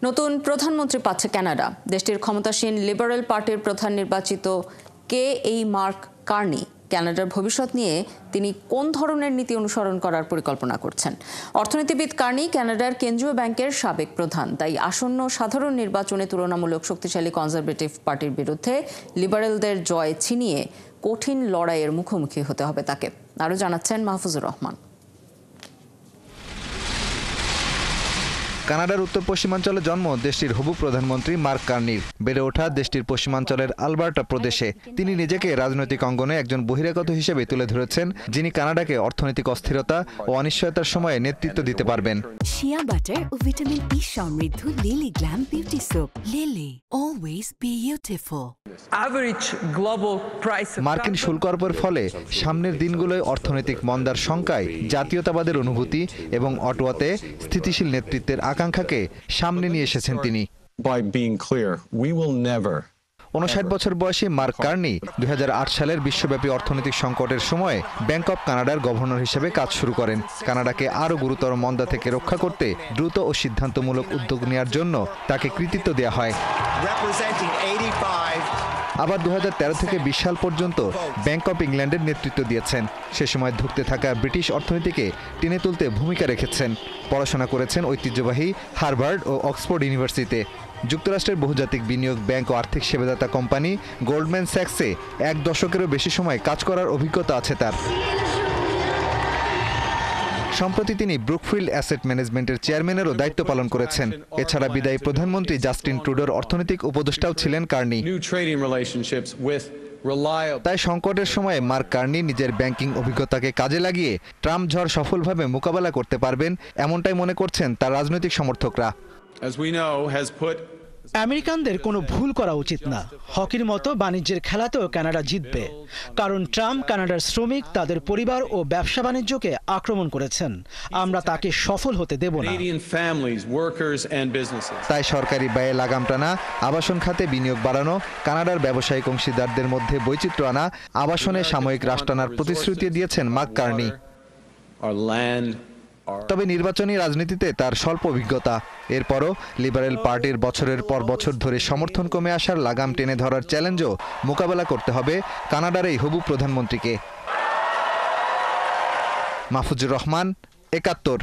নতুন প্রধানমন্ত্রী পাচ্ছে কানাডা। দেশটির ক্ষমতাসীন লিবারেল পার্টির প্রধান নির্বাচিত মার্ক কার্নি কানাডার ভবিষ্যৎ নিয়ে তিনি কোন ধরনের নীতি অনুসরণ করার পরিকল্পনা করছেন। অর্থনীতিবিদ কার্নি কানাডার কেন্দ্রীয় ব্যাংকের সাবেক প্রধান, তাই আসন্ন সাধারণ নির্বাচনে তুলনামূলক শক্তিশালী কনজারভেটিভ পার্টির বিরুদ্ধে লিবারেলদের জয় ছিনিয়ে কঠিন লড়াইয়ের মুখোমুখি হতে হবে তাকে। আরও জানাচ্ছেন মাহফুজুর রহমান। কানাডার উত্তর পশ্চিমাঞ্চলে জন্ম দেশটির হবু প্রধানমন্ত্রী মার্ক কার্নির। বেড়ে ওঠা দেশটির পশ্চিমাঞ্চলের আলবার্টা প্রদেশে। তিনি নিজেকে রাজনৈতিক অঙ্গনে একজন বহিরাগত হিসেবে তুলে ধরেছেন, যিনি কানাডাকে অর্থনৈতিক অস্থিরতা ও অনিশ্চয়তার সময়ে নেতৃত্ব দিতে পারবেন। শিয়া বাটার ও ভিটামিন ই সমৃদ্ধ lily glam beauty soap. Lily, always beautiful. মার্কিন শুল্ক আরোপের ফলে সামনের দিনগুলোয় অর্থনৈতিক মন্দার শঙ্কায় জাতীয়তাবাদের অনুভূতি এবং অটোয়াতে স্থিতিশীল নেতৃত্বের আকাঙ্ক্ষাকে সামনে নিয়ে এসেছেন তিনি। 59 বছর বয়সী মার্ক কার্নি 2008 সালের বিশ্বব্যাপী অর্থনৈতিক সংকটের সময় ব্যাংক অব কানাডার গভর্নর হিসেবে কাজ শুরু করেন। কানাডাকে আরও গুরুতর মন্দা থেকে রক্ষা করতে দ্রুত ও সিদ্ধান্তমূলক উদ্যোগ নেওয়ার জন্য তাকে কৃতিত্ব দেওয়া হয়। আবার 2013 থেকে 20 সাল পর্যন্ত ব্যাংক অব ইংল্যান্ডের নেতৃত্ব দিয়েছেন। সে সময় ধুঁকতে থাকা ব্রিটিশ অর্থনীতিকে টেনে তুলতে ভূমিকা রেখেছেন। পড়াশোনা করেছেন ঐতিহ্যবাহী হার্ভার্ড ও অক্সফোর্ড ইউনিভার্সিটিতে। যুক্তরাষ্ট্রের বহুজাতিক বিনিয়োগ ব্যাংক ও আর্থিক সেবাদাতা কোম্পানি গোল্ডম্যান স্যাক্সে 1 দশকেরও বেশি সময় কাজ করার অভিজ্ঞতা আছে তার। সম্প্রতি তিনি ব্রুকফিল্ড অ্যাসেট ম্যানেজমেন্টের চেয়ারম্যানেরও দায়িত্ব পালন করেছেন। এছাড়া বিদায়ী প্রধানমন্ত্রী জাস্টিন ট্রুডোর অর্থনৈতিক উপদেষ্টাও ছিলেন কার্নি। তাই সংকটের সময়ে মার্ক কার্নি নিজের ব্যাংকিং অভিজ্ঞতাকে কাজে লাগিয়ে ট্রাম্প ঝড় সফলভাবে মোকাবেলা করতে পারবেন, এমনটাই মনে করছেন তার রাজনৈতিক সমর্থকরা। আমেরিকানদের কোনো ভুল করা উচিত না। হকির মতো বাণিজ্যের খেলাতেও কানাডা জিতবে, কারণ ট্রাম্প কানাডার শ্রমিক, তাদের পরিবার ও ব্যবসা বাণিজ্যকে আক্রমণ করেছেন। আমরা তাকে সফল হতে দেব না। তাই সরকারি ব্যয়ে লাগাম টানা, আবাসন খাতে বিনিয়োগ বাড়ানো, কানাডার ব্যবসায়িক অংশীদারদের মধ্যে বৈচিত্র্য আনা, আবাসনে সাময়িক হ্রাস টানার প্রতিশ্রুতি দিয়েছেন মার্ক কার্নি। তবে নির্বাচনী রাজনীতিতে তার স্বল্প অভিজ্ঞতা। এরপরও লিবারেল পার্টির বছরের পর বছর ধরে সমর্থন কমে আসার লাগাম টেনে ধরার চ্যালেঞ্জও মোকাবেলা করতে হবে কানাডার এই হবু প্রধানমন্ত্রীকে। মাহফুজুর রহমান, ৭১।